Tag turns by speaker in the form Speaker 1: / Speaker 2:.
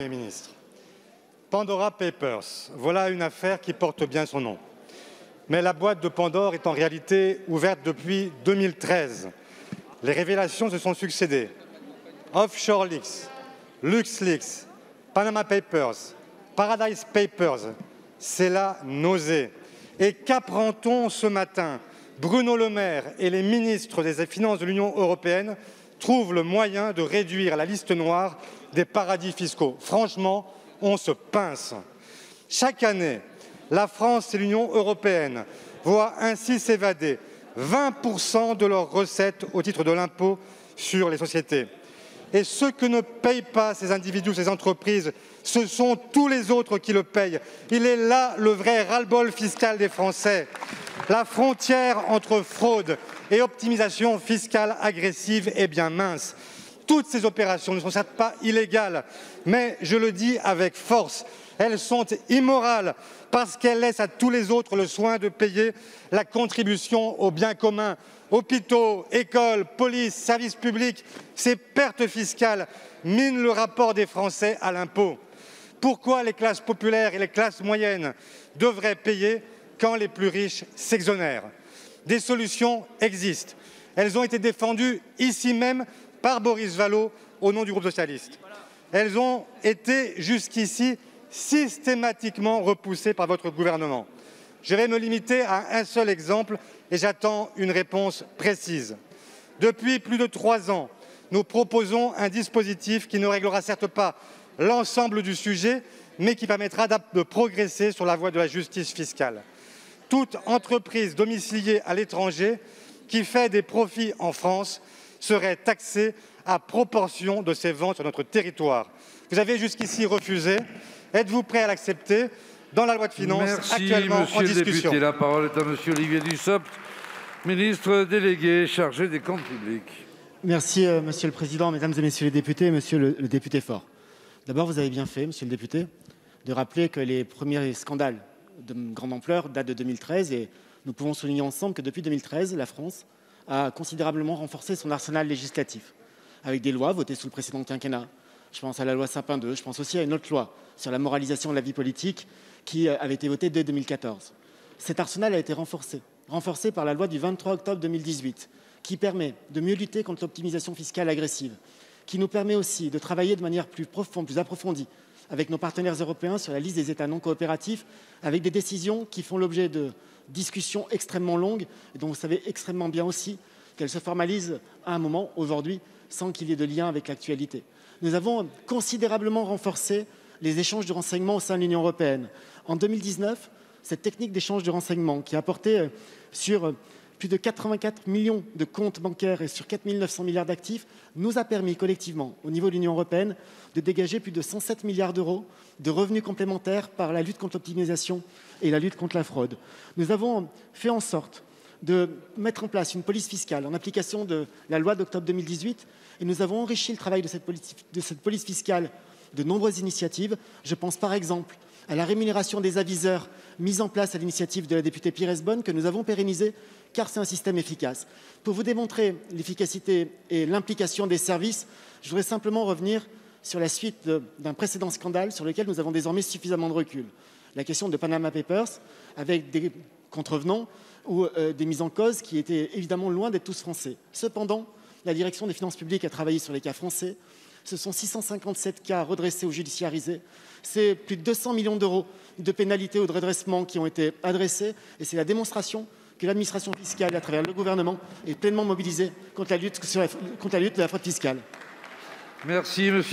Speaker 1: Premier ministre. Pandora Papers, voilà une affaire qui porte bien son nom. Mais la boîte de Pandore est en réalité ouverte depuis 2013. Les révélations se sont succédées. Offshore Leaks, LuxLeaks, Panama Papers, Paradise Papers, c'est la nausée. Et qu'apprend-on ce matin? Bruno Le Maire et les ministres des Finances de l'Union européenne trouvent le moyen de réduire la liste noire des paradis fiscaux. Franchement, on se pince. Chaque année, la France et l'Union européenne voient ainsi s'évader 20% de leurs recettes au titre de l'impôt sur les sociétés. Et ce que ne payent pas ces individus, ces entreprises, ce sont tous les autres qui le payent. Il est là le vrai ras-le-bol fiscal des Français. La frontière entre fraude et optimisation fiscale agressive est bien mince. Toutes ces opérations ne sont certes pas illégales, mais je le dis avec force, elles sont immorales parce qu'elles laissent à tous les autres le soin de payer la contribution au bien commun. Hôpitaux, écoles, police, services publics, ces pertes fiscales minent le rapport des Français à l'impôt. Pourquoi les classes populaires et les classes moyennes devraient payer quand les plus riches s'exonèrent? Des solutions existent. Elles ont été défendues ici même par Boris Vallaud au nom du groupe socialiste. Elles ont été jusqu'ici systématiquement repoussées par votre gouvernement. Je vais me limiter à un seul exemple et j'attends une réponse précise. Depuis plus de 3 ans, nous proposons un dispositif qui ne réglera certes pas l'ensemble du sujet, mais qui permettra de progresser sur la voie de la justice fiscale. Toute entreprise domiciliée à l'étranger qui fait des profits en France serait taxée à proportion de ses ventes sur notre territoire. Vous avez jusqu'ici refusé. Êtes-vous prêt à l'accepter dans la loi de finances actuellement en discussion?
Speaker 2: Merci, monsieur le député. La parole est à monsieur Olivier Dussopt, ministre délégué chargé des comptes publics.
Speaker 3: Merci, monsieur le président, mesdames et messieurs les députés, monsieur le député Faure. D'abord, vous avez bien fait, monsieur le député, de rappeler que les premiers scandales de grande ampleur datent de 2013 et nous pouvons souligner ensemble que depuis 2013, la France a considérablement renforcé son arsenal législatif avec des lois votées sous le précédent quinquennat. Je pense à la loi Sapin II, je pense aussi à une autre loi sur la moralisation de la vie politique qui avait été votée dès 2014. Cet arsenal a été renforcé par la loi du 23 octobre 2018 qui permet de mieux lutter contre l'optimisation fiscale agressive, qui nous permet aussi de travailler de manière plus profonde, plus approfondie avec nos partenaires européens sur la liste des États non coopératifs, avec des décisions qui font l'objet de discussions extrêmement longues, et dont vous savez extrêmement bien aussi qu'elles se formalisent à un moment, aujourd'hui, sans qu'il y ait de lien avec l'actualité. Nous avons considérablement renforcé les échanges de renseignements au sein de l'Union européenne. En 2019, cette technique d'échange de renseignements qui a porté sur plus de 84 millions de comptes bancaires et sur 4 900 milliards d'actifs nous a permis collectivement, au niveau de l'Union européenne, de dégager plus de 107 milliards d'euros de revenus complémentaires par la lutte contre l'optimisation et la lutte contre la fraude. Nous avons fait en sorte de mettre en place une police fiscale en application de la loi d'octobre 2018 et nous avons enrichi le travail de cette police fiscale de nombreuses initiatives. Je pense par exemple à la rémunération des aviseurs mise en place à l'initiative de la députée Pires Beaune que nous avons pérennisée car c'est un système efficace. Pour vous démontrer l'efficacité et l'implication des services, je voudrais simplement revenir sur la suite d'un précédent scandale sur lequel nous avons désormais suffisamment de recul. La question de Panama Papers avec des contrevenants ou des mises en cause qui étaient évidemment loin d'être tous français. Cependant, la direction des finances publiques a travaillé sur les cas français. Ce sont 657 cas redressés ou judiciarisés. C'est plus de 200 millions d'euros de pénalités ou de redressements qui ont été adressés. Et c'est la démonstration que l'administration fiscale, à travers le gouvernement, est pleinement mobilisée contre la lutte de la fraude fiscale.
Speaker 2: Merci, monsieur.